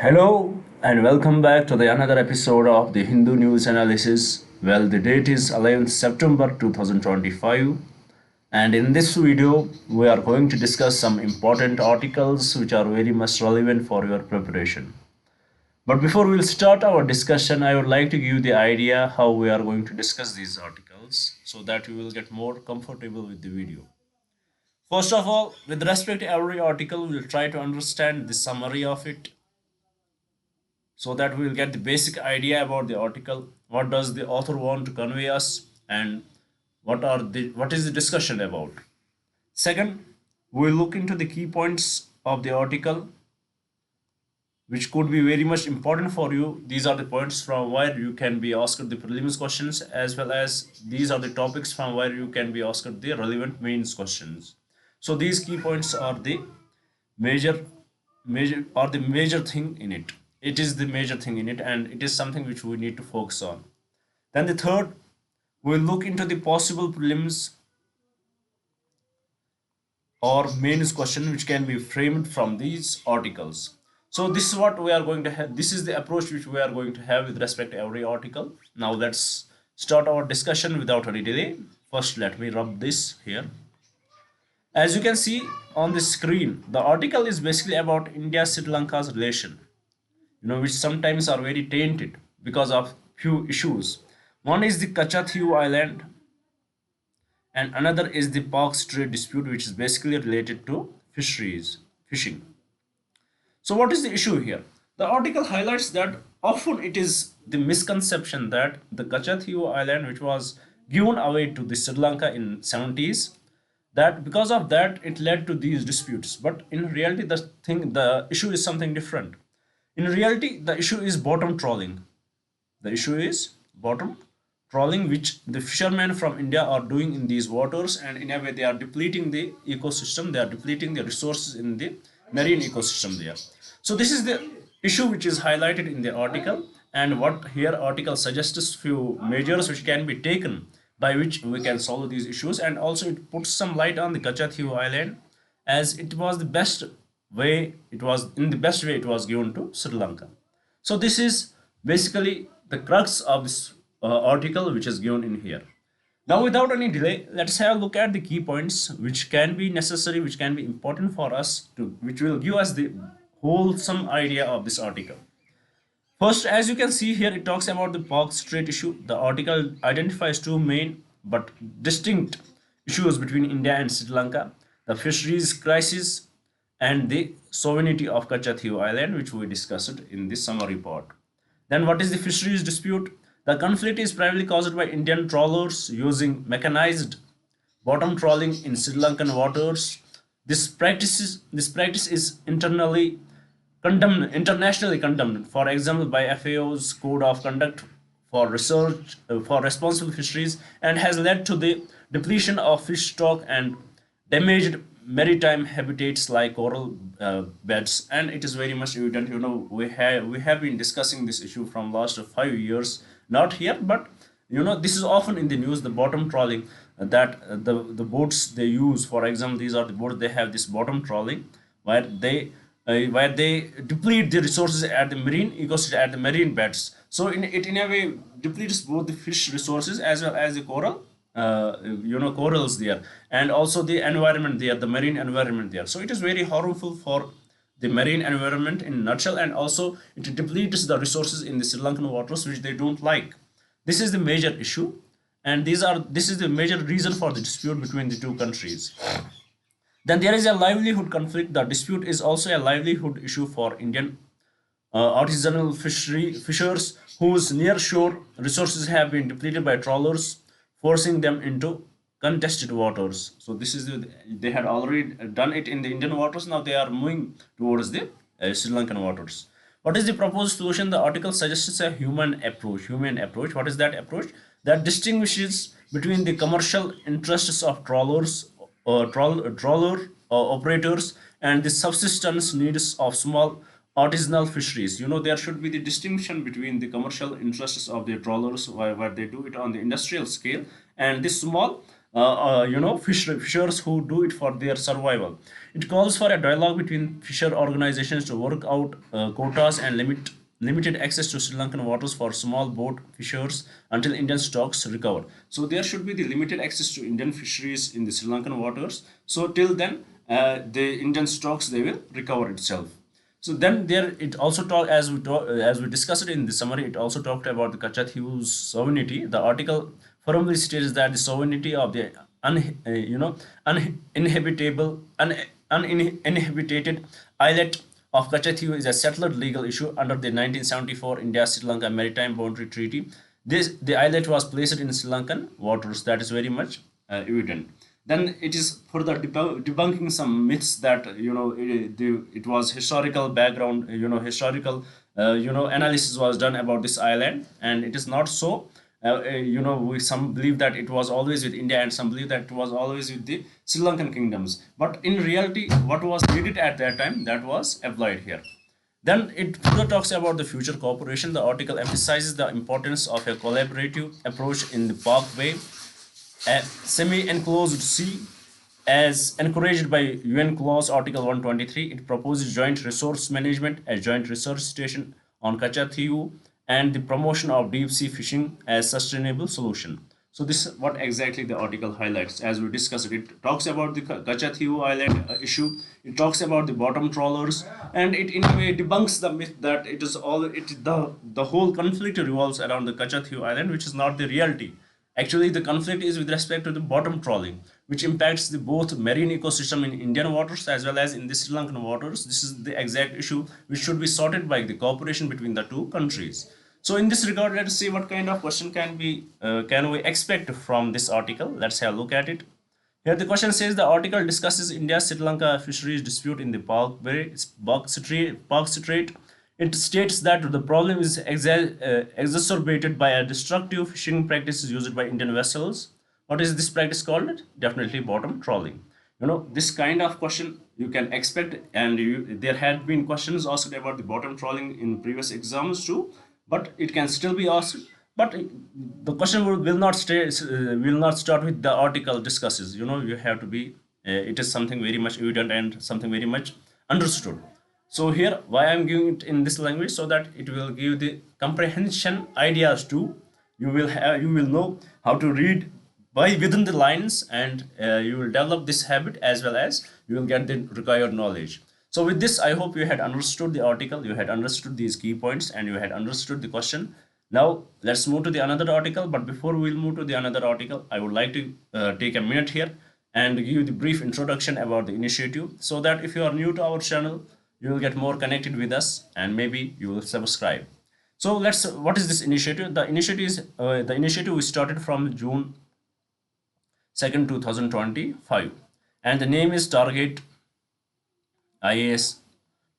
Hello and welcome back to the another episode of the Hindu News Analysis. Well, the date is 11th September 2025, and in this video we are going to discuss some important articles which are very much relevant for your preparation. But before we'll start our discussion, I would like to give you the idea how we are going to discuss these articles so that you will get more comfortable with the video. First of all, with respect to every article, we'll try to understand the summary of it so that we will get the basic idea about the article, what does the author want to convey us, and what is the discussion about. Second, we will look into the key points of the article which could be very much important for you. These are the points from where you can be asked the prelims questions, as well as these are the topics from where you can be asked the relevant mains questions. So these key points are the major major thing in it. It is the major thing in it, and it is something which we need to focus on. Then the third, we'll look into the possible prelims or mains question which can be framed from these articles. So this is what we are going to have. This is the approach which we are going to have with respect to every article. Now let's start our discussion without any delay. First, let me rub this here. As you can see on the screen, the article is basically about India-Sri Lanka's relation, which sometimes are very tainted because of few issues. One is the Kachathyu Island, and another is the Park Strait dispute, which is basically related to fishing. So what is the issue here? The article highlights that often it is the misconception that the Kachathyu Island, which was given away to the Sri Lanka in 70s, that because of that it led to these disputes. But in reality, the issue is something different. In reality, the issue is bottom trawling. The issue is bottom trawling, which the fishermen from India are doing in these waters, and in a way they are depleting the ecosystem, they are depleting the resources in the marine ecosystem there. So this is the issue which is highlighted in the article, and what here article suggests few measures which can be taken by which we can solve these issues, and also it puts some light on the Kachathyu Island, as it was the best way, it was in the best way it was given to Sri Lanka. So this is basically the crux of this article which is given in here. Now without any delay, let's have a look at the key points which can be necessary, which can be important for us to, which will give us the wholesome idea of this article. First, as you can see here, it talks about the Park Strait issue. The article identifies two main but distinct issues between India and Sri Lanka: the fisheries crisis and the sovereignty of Kachathyu Island, which we discussed in this summary part. Then what is the fisheries dispute? The conflict is primarily caused by Indian trawlers using mechanized bottom trawling in Sri Lankan waters. This practice is internationally condemned, for example, by FAO's Code of Conduct for Research for Responsible Fisheries, and has led to the depletion of fish stock and damaged maritime habitats like coral beds. And it is very much evident. We have been discussing this issue from last 5 years, not here, but this is often in the news, the bottom trawling, that the boats they use, for example, these are the boats, they have this bottom trawling where they deplete the resources at the marine ecosystem, at the marine beds. So in a way depletes both the fish resources as well as the corals there, and also the environment there, the marine environment there. So it is very harmful for the marine environment in nutshell, and also it depletes the resources in the Sri Lankan waters, which they don't like. This is the major issue, and this is the major reason for the dispute between the two countries. Then there is a livelihood conflict. The dispute is also a livelihood issue for Indian artisanal fishers whose near-shore resources have been depleted by trawlers, forcing them into contested waters. So they had already done it in the Indian waters. Now they are moving towards the Sri Lankan waters. What is the proposed solution? The article suggests a human approach. Humane approach. What is that approach? That distinguishes between the commercial interests of trawler operators and the subsistence needs of small artisanal fisheries. There should be the distinction between the commercial interests of the trawlers, where they do it on the industrial scale, and the small fishers who do it for their survival. It calls for a dialogue between fisher organizations to work out quotas and limited access to Sri Lankan waters for small boat fishers until Indian stocks recover. So there should be the limited access to Indian fisheries in the Sri Lankan waters. So till then, the Indian stocks they will recover itself. So then there it also talk as we discussed it in the summary. It also talked about the Kachathiu's sovereignty. The article firmly states that the sovereignty of the uninhabited islet of Kachathiu is a settled legal issue under the 1974 India-Sri Lanka Maritime Boundary Treaty. The islet was placed in Sri Lankan waters. That is very much evident. Then it is further debunking some myths that it was historical background, historical analysis was done about this island, and it is not so. We some believe that it was always with India, and some believe that it was always with the Sri Lankan kingdoms. But in reality, what was needed at that time, that was applied here. Then it further talks about the future cooperation. The article emphasizes the importance of a collaborative approach in the Parkway, a semi-enclosed sea, as encouraged by UN Clause Article 123. It proposes joint resource management, a joint research station on Kachathiu, and the promotion of deep sea fishing as sustainable solution. So this is what exactly the article highlights. As we discussed, it talks about the Kachathiu Island issue. It talks about the bottom trawlers, and it in a way debunks the myth that it is all the whole conflict revolves around the Kachathiu Island, which is not the reality. Actually, the conflict is with respect to the bottom trawling, which impacts the both marine ecosystem in Indian waters as well as in the Sri Lankan waters. This is the exact issue which should be sorted by the cooperation between the two countries. So, in this regard, let's see what kind of question can we expect from this article. Let's have a look at it. Here, the question says the article discusses India Sri Lanka fisheries dispute in the Park Strait. It states that the problem is exacerbated by a destructive fishing practices used by Indian vessels. What is this practice called? Definitely bottom trawling. This kind of question you can expect, and there had been questions asked about the bottom trawling in previous exams too, but it can still be asked. But the question will not start with the article discusses. You have to be. It is something very much evident and something very much understood. So here, why I'm giving it in this language, so that it will give the comprehension ideas too. You will know how to read by within the lines, and you will develop this habit as well as you will get the required knowledge. So with this, I hope you had understood the article, you had understood these key points, and you had understood the question. Now let's move to the another article. But before we'll move to the another article, I would like to take a minute here and give you the brief introduction about the initiative, so that if you are new to our channel, you will get more connected with us, and maybe you will subscribe. So what is this initiative? The initiative we started from June 2nd, 2025, and the name is Target IAS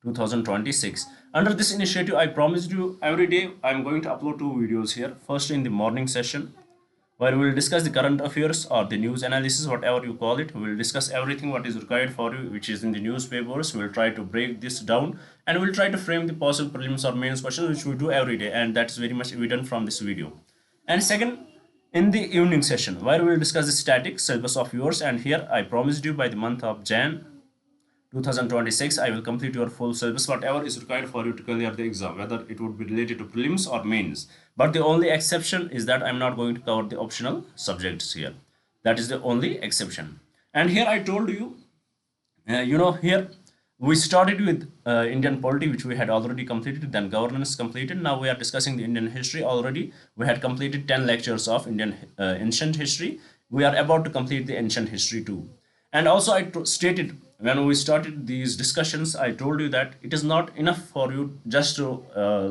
2026. Under this initiative, I promised you every day I'm going to upload 2 videos here. First, in the morning session, where we will discuss the current affairs or the news analysis, whatever you call it. We will discuss everything what is required for you, which is in the newspapers. We will try to break this down, and we will try to frame the possible prelims or mains questions, which we do every day, and that is very much evident from this video. And second, in the evening session, where we will discuss the static syllabus of yours, and here I promised you by the month of Jan 2026, I will complete your full syllabus, whatever is required for you to clear the exam, whether it would be related to prelims or mains. But the only exception is that I'm not going to cover the optional subjects here. That is the only exception. And here I told you, here we started with Indian polity, which we had already completed, then governance completed. Now we are discussing the Indian history already. We had completed 10 lectures of Indian ancient history. We are about to complete the ancient history too. And also I stated when we started these discussions, I told you that it is not enough for you just to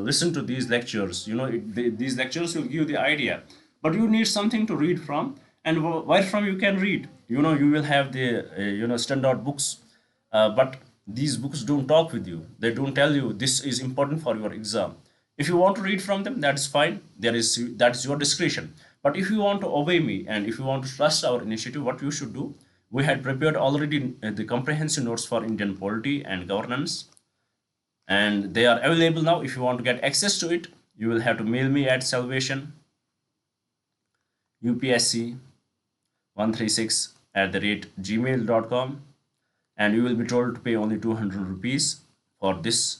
listen to these lectures. These lectures will give you the idea, but you need something to read from, and where from you can read. You will have the standard books, but these books don't talk with you. They don't tell you this is important for your exam. If you want to read from them, that's fine. That's your discretion. But if you want to obey me, and if you want to trust our initiative, what you should do, we had prepared already the comprehensive notes for Indian polity and governance, and they are available now. If you want to get access to it, you will have to mail me at Salvation, UPSC, gmail.com, and you will be told to pay only 200 rupees for this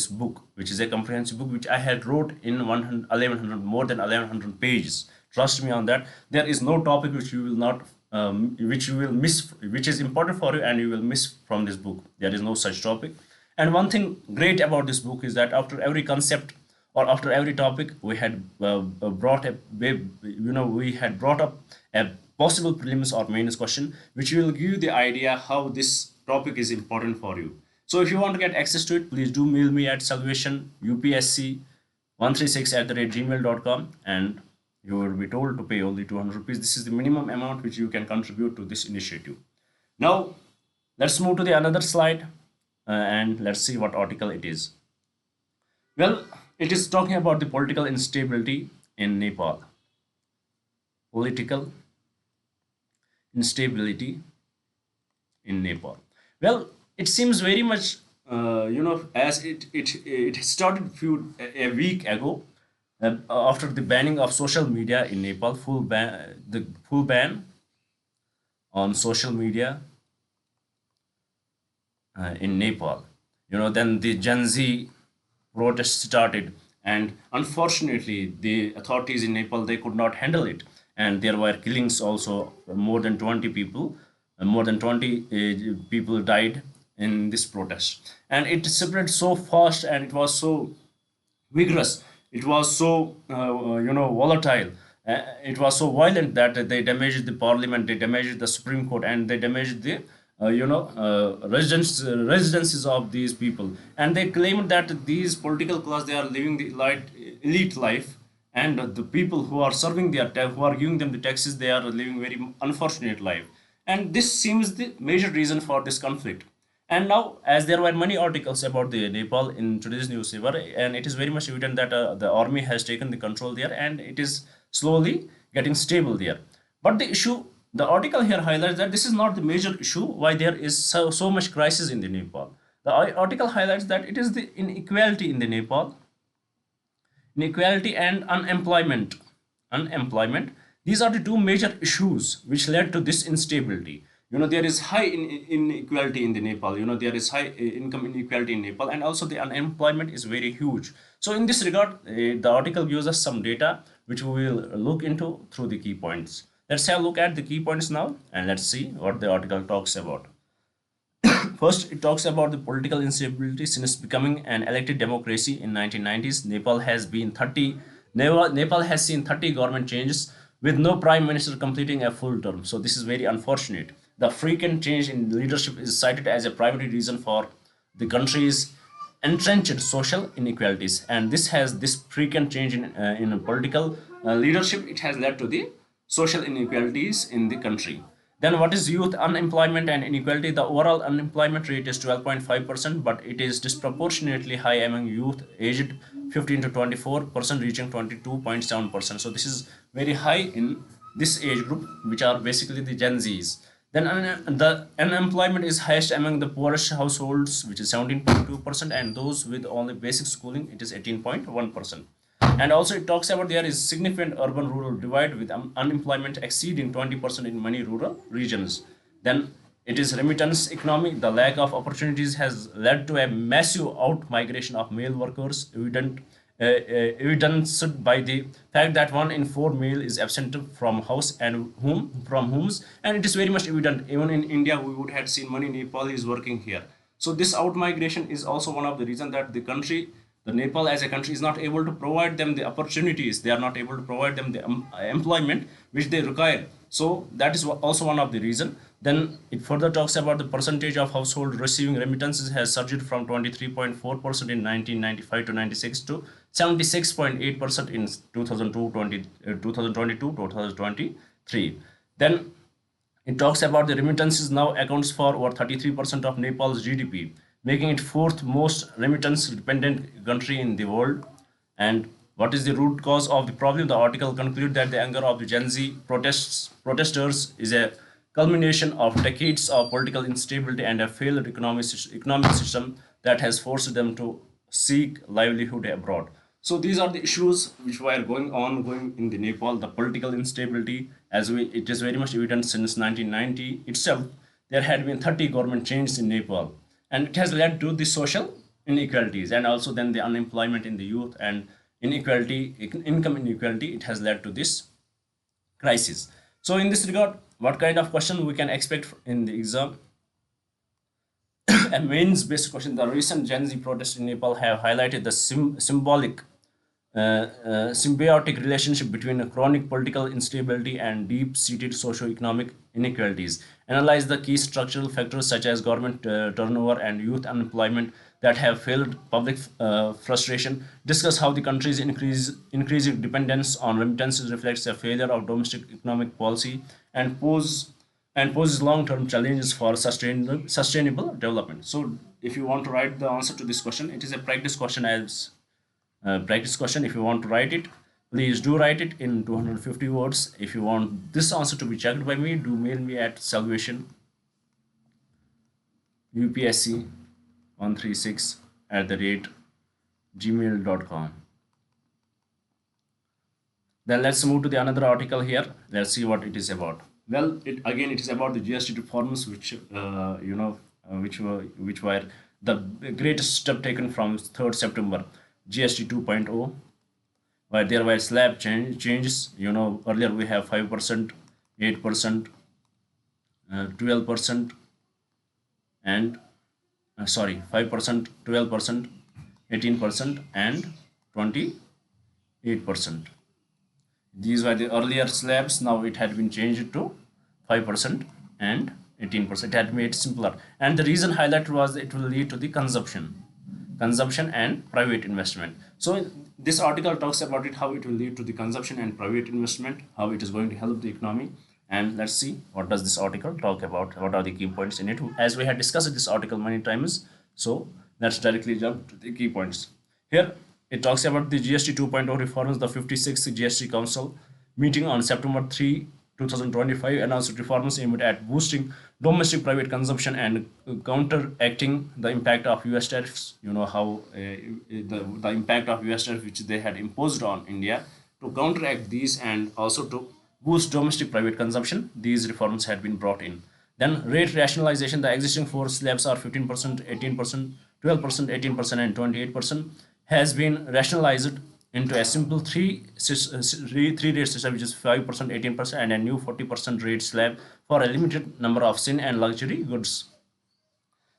book, which is a comprehensive book which I had wrote in 1100, more than 1100 pages. Trust me on that. There is no topic which you will not which you will miss, which is important for you and you will miss from this book. There is no such topic. And one thing great about this book is that after every concept or after every topic we had we had brought up a possible prelims or mains question which will give you the idea how this topic is important for you. So if you want to get access to it, please do mail me at salvation upsc 136 at the rate gmail.com, and you will be told to pay only 200 rupees. This is the minimum amount which you can contribute to this initiative. Now let's move to the another slide, and let's see what article it is. Well, it is talking about the political instability in Nepal. Political instability in Nepal. Well, it seems very much, as it started a week ago, after the banning of social media in Nepal, the full ban on social media in Nepal. Then the Gen Z protests started, and unfortunately the authorities in Nepal, they could not handle it, and there were killings also. More than 20 people, people died in this protest, and it spread so fast and it was so vigorous. It was so volatile. It was so violent that they damaged the parliament, they damaged the Supreme Court, and they damaged the residences of these people. And they claimed that these political class, they are living the elite life, and the people who are serving who are giving them the taxes, they are living very unfortunate life. And this seems the major reason for this conflict. And now, as there were many articles about the Nepal in today's newspaper, and it is very much evident that the army has taken the control there, and it is slowly getting stable there. But the article here highlights that this is not the major issue why there is so much crisis in the Nepal. The article highlights that it is the inequality in the Nepal, inequality and unemployment. These are the two major issues which led to this instability. There is high inequality in the Nepal. There is high income inequality in Nepal, and also the unemployment is very huge. So in this regard, the article gives us some data which we will look into through the key points. Let's have a look at the key points now, and let's see what the article talks about. First, it talks about the political instability since becoming an elected democracy in 1990s. Nepal has seen 30 government changes with no prime minister completing a full term. So this is very unfortunate. The frequent change in leadership is cited as a primary reason for the country's entrenched social inequalities, and this frequent change in political leadership, it has led to the social inequalities in the country. Then what is youth unemployment and inequality? The overall unemployment rate is 12.5%, but it is disproportionately high among youth aged 15 to 24%, reaching 22.7%. So this is very high in this age group, which are basically the Gen Zs. Then the unemployment is highest among the poorest households, which is 17.2%, and those with only basic schooling, it is 18.1%. And also it talks about there is significant urban-rural divide with unemployment exceeding 20% in many rural regions. Then it is remittance economy. The lack of opportunities has led to a massive out-migration of male workers, evidenced by the fact that 1 in 4 male is absent from house and homes, and it is very much evident. Even in India, we would have seen many Nepalis working here. So this out-migration is also one of the reasons that the Nepal as a country is not able to provide them the opportunities. They are not able to provide them the employment which they require. So that is also one of the reason. Then it further talks about the percentage of household receiving remittances has surged from 23.4% in 1995 to 96 to 76.8% in 2022-2023. Then it talks about the remittances now accounts for over 33% of Nepal's GDP, making it fourth most remittance dependent country in the world. And what is the root cause of the problem? The article concludes that the anger of the Gen Z protesters is a culmination of decades of political instability and a failed economic system that has forced them to seek livelihood abroad. So these are the issues which were going in the Nepal: the political instability it is very much evident since 1990 itself, there had been 30 government changes in Nepal, and it has led to the social inequalities and also then the unemployment in the youth and income inequality. It has led to this crisis. So in this regard, what kind of question we can expect in the exam? A mains based question. The recent Gen Z protests in Nepal have highlighted the symbolic symbiotic relationship between a chronic political instability and deep-seated socio-economic inequalities. Analyze the key structural factors such as government turnover and youth unemployment that have fueled public frustration. Discuss how the country's increasing dependence on remittances reflects a failure of domestic economic policy and poses long-term challenges for sustainable development. So, if you want to write the answer to this question, it is a practice question as practice question. If you want to write it, please do write it in 250 words. If you want this answer to be checked by me, do mail me at salvation UPSC 136 @gmail.com. Then let's move to the another article here. Let's see what it is about. Well, it is about the GST reforms, which which were the greatest step taken from 3rd September. GST 2.0, where there were slab changes. Earlier we have 5%, 8%, 12%, and 5%, 12%, 18%, and 28%. These were the earlier slabs. Now it had been changed to 5% and 18%. It had made simpler, and the reason highlighted was that it will lead to the consumption and private investment. So this article talks about it, how it will lead to the consumption and private investment, how it is going to help the economy. And let's see what does this article talk about, what are the key points in it. As we had discussed this article many times, so let's directly jump to the key points. Here it talks about the GST 2.0 reforms. The 56th GST Council meeting on September 3, 2025 announced reforms aimed at boosting domestic private consumption and counteracting the impact of US tariffs. You know how the impact of US tariffs which they had imposed on India. To counteract these and also to boost domestic private consumption, these reforms had been brought in. Then rate rationalization. The existing four slabs are 15%, 18%, 12%, 18%, and 28%, has been rationalized into a simple three rate system, which is 5%, 18%, and a new 40% rate slab for a limited number of sin and luxury goods.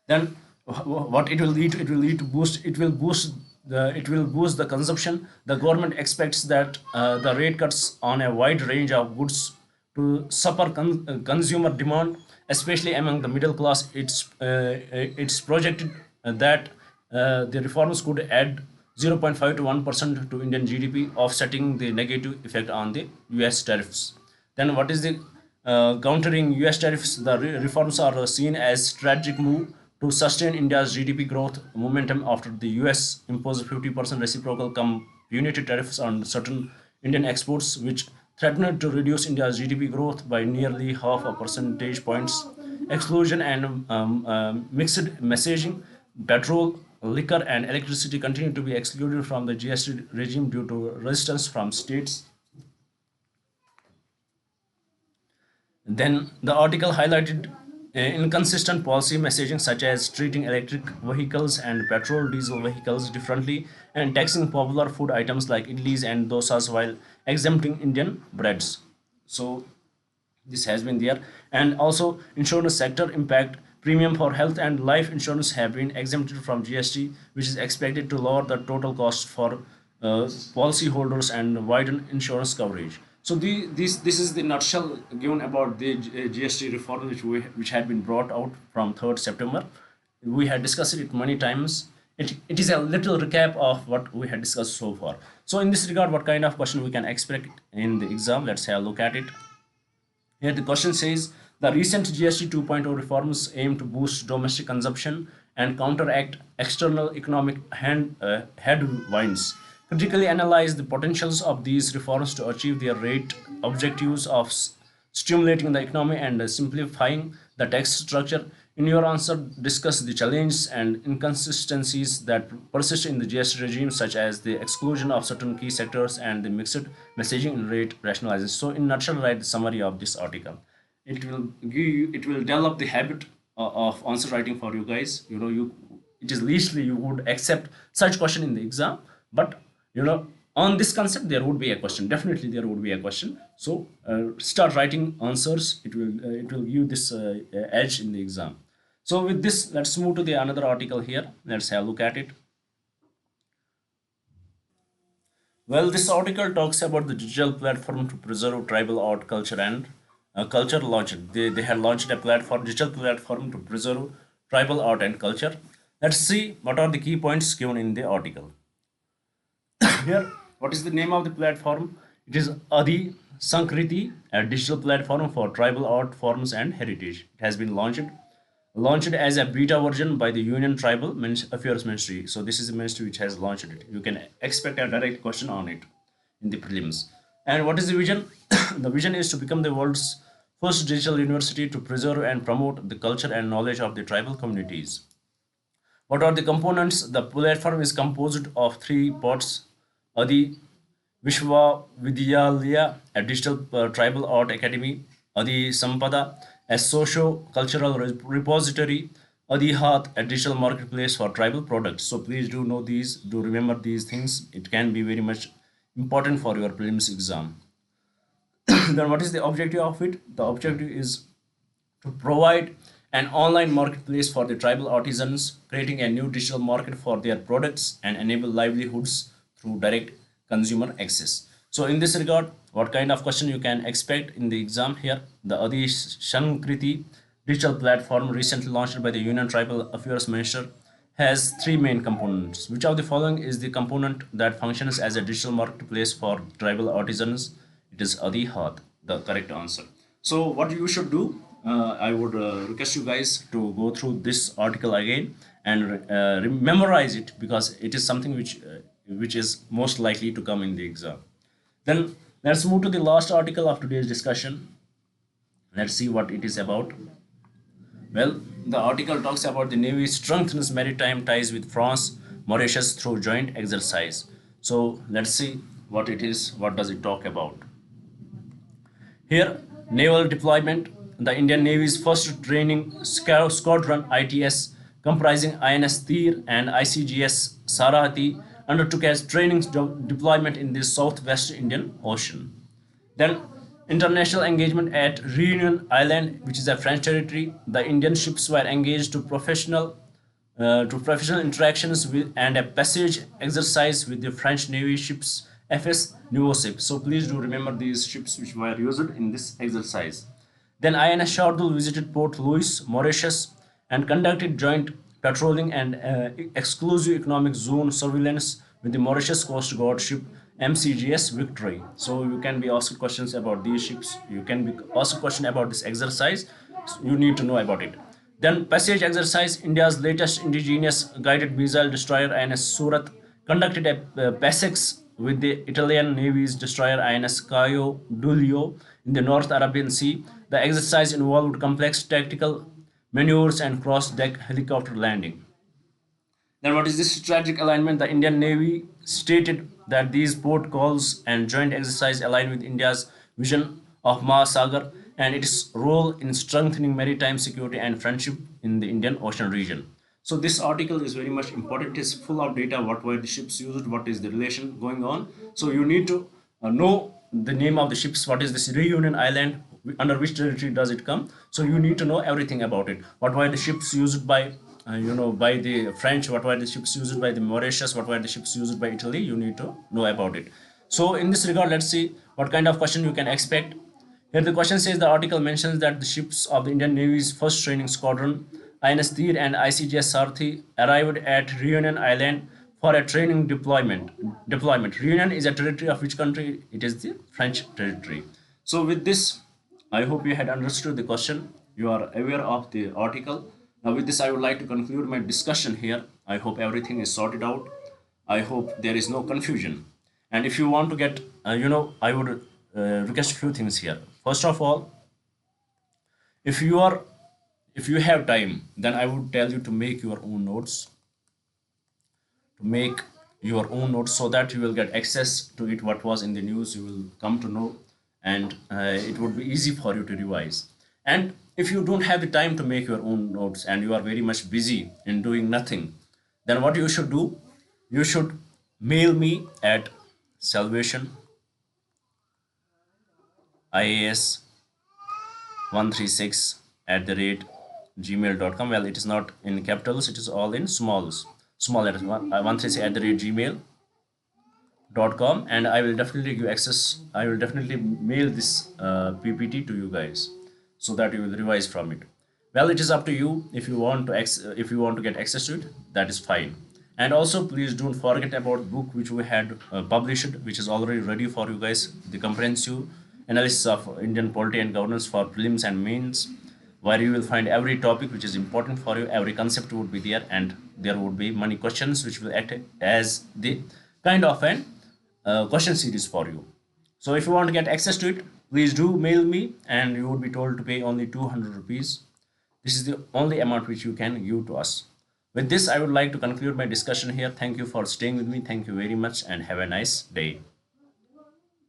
Then what it will lead to? It will lead to boost. It will boost the consumption. The government expects that the rate cuts on a wide range of goods to supper consumer demand, especially among the middle class. It's projected that the reforms could add 0.5 to 1% to Indian GDP, offsetting the negative effect on the US tariffs. Then what is the countering US tariffs? The reforms are seen as strategic move to sustain India's GDP growth momentum after the US imposed 50% reciprocal punitive tariffs on certain Indian exports, which threatened to reduce India's GDP growth by nearly half a percentage points. Exclusion and mixed messaging. Petrol, liquor, and electricity continue to be excluded from the GST regime due to resistance from states. Then the article highlighted inconsistent policy messaging, such as treating electric vehicles and petrol diesel vehicles differently and taxing popular food items like idlis and dosas while exempting Indian breads. So this has been there. And also insurance sector impact. Premium for health and life insurance have been exempted from GST, which is expected to lower the total cost for policyholders and widen insurance coverage. So this is the nutshell given about the GST reform which had been brought out from 3rd September. We had discussed it many times. It is a little recap of what we had discussed so far. So in this regard, what kind of question we can expect in the exam? Let's have a look at it. Here the question says, the recent GST 2.0 reforms aim to boost domestic consumption and counteract external economic headwinds. Critically analyze the potentials of these reforms to achieve their rate objectives of stimulating the economy and simplifying the tax structure. In your answer, discuss the challenges and inconsistencies that persist in the GST regime, such as the exclusion of certain key sectors and the mixed messaging and rate rationalization. So, in nutshell, write the summary of this article. It will develop the habit of answer writing for you guys. It is leastly you would accept such question in the exam, but on this concept there would be a question. Definitely there would be a question. So start writing answers. It will give you this edge in the exam. So with this, let's move to the another article here. Let's have a look at it. Well, this article talks about the digital platform to preserve tribal art, culture, and culture launched. They had launched a platform, digital platform to preserve tribal art and culture. Let's see what are the key points given in the article. Here, what is the name of the platform? It is Adi Sankriti, a digital platform for tribal art forms and heritage. It has been launched as a beta version by the Union Tribal Affairs Ministry. So this is the ministry which has launched it. You can expect a direct question on it in the prelims. And what is the vision? The vision is to become the world's first digital university to preserve and promote the culture and knowledge of the tribal communities. What are the components? The platform is composed of three parts: Adi Vishwa Vidyalaya, a digital tribal art academy; Adi Sampada, a socio-cultural repository; Adi Hath, a digital marketplace for tribal products. So please do know these, do remember these things. It can be very much important for your prelims exam. Then what is the objective of it? The objective is to provide an online marketplace for the tribal artisans, creating a new digital market for their products and enable livelihoods through direct consumer access. So in this regard, what kind of question you can expect in the exam here? The Adi Shankriti digital platform, recently launched by the Union Tribal Affairs Minister, has three main components. Which of the following is the component that functions as a digital marketplace for tribal artisans? It is Adi Hath, the correct answer. So what you should do, I would request you guys to go through this article again and memorize it, because it is something which is most likely to come in the exam. Then let's move to the last article of today's discussion. Let's see what it is about. Well, the article talks about the Navy strengthens maritime ties with France, Mauritius through joint exercise. So let's see what it is. What does it talk about? Here, naval deployment. The Indian Navy's first training squadron, ITS, comprising INS Tir and ICGS Sarahati, undertook a training deployment in the southwest Indian Ocean. Then, international engagement at Reunion Island, which is a French territory. The Indian ships were engaged to professional interactions with and a passage exercise with the French Navy ships FS Nouveau. So please do remember these ships which were used in this exercise. Then INS Shardul visited Port Louis, Mauritius, and conducted joint patrolling and exclusive economic zone surveillance with the Mauritius Coast Guard ship MCGS Victory. So you can be asked questions about these ships. You can be asked a question about this exercise. So you need to know about it. Then passage exercise. India's latest indigenous guided missile destroyer INS Surat conducted a passage with the Italian Navy's destroyer INS Caio Duilio in the North Arabian Sea. The exercise involved complex tactical maneuvers and cross-deck helicopter landing. Then what is this strategic alignment? The Indian Navy stated that these port calls and joint exercise align with India's vision of Mahasagar and its role in strengthening maritime security and friendship in the Indian Ocean region. So this article is very much important. It is full of data, what were the ships used, what is the relation going on. So you need to know the name of the ships, what is this Reunion Island, under which territory does it come. So you need to know everything about it. What were the ships used by by the French, what were the ships used by the Mauritius, what were the ships used by Italy. You need to know about it. So in this regard, let's see what kind of question you can expect. Here the question says the article mentions that the ships of the Indian Navy's first training squadron, INS Tir and ICGS Sarthi, arrived at Reunion Island for a training deployment. Reunion is a territory of which country? It is the French territory. So with this, I hope you had understood the question. You are aware of the article. Now with this, I would like to conclude my discussion here. I hope everything is sorted out. I hope there is no confusion. And if you want to get, I would request a few things here. First of all, if you are if you have time, then I would tell you to make your own notes, so that you will get access to it. What was in the news, you will come to know, and it would be easy for you to revise. And if you don't have the time to make your own notes and you are very much busy in doing nothing, then what you should do, you should mail me at salvation ias 136 at the rate gmail.com. Well, it is not in capitals, it is all in small letters. 136 at the rate gmail.com, and I will definitely give access. I will definitely mail this PPT to you guys so that you will revise from it. Well, it is up to you. If you want to if you want to get access to it, that is fine. And also, please don't forget about book which we had published, which is already ready for you guys. The comprehensive analysis of Indian polity and governance for prelims and mains, where you will find every topic which is important for you. Every concept would be there, and there would be many questions which will act as the kind of an question series for you. So if you want to get access to it, please do mail me, and you would be told to pay only 200 rupees. This is the only amount which you can give to us. With this, I would like to conclude my discussion here. Thank you for staying with me. Thank you very much, and have a nice day.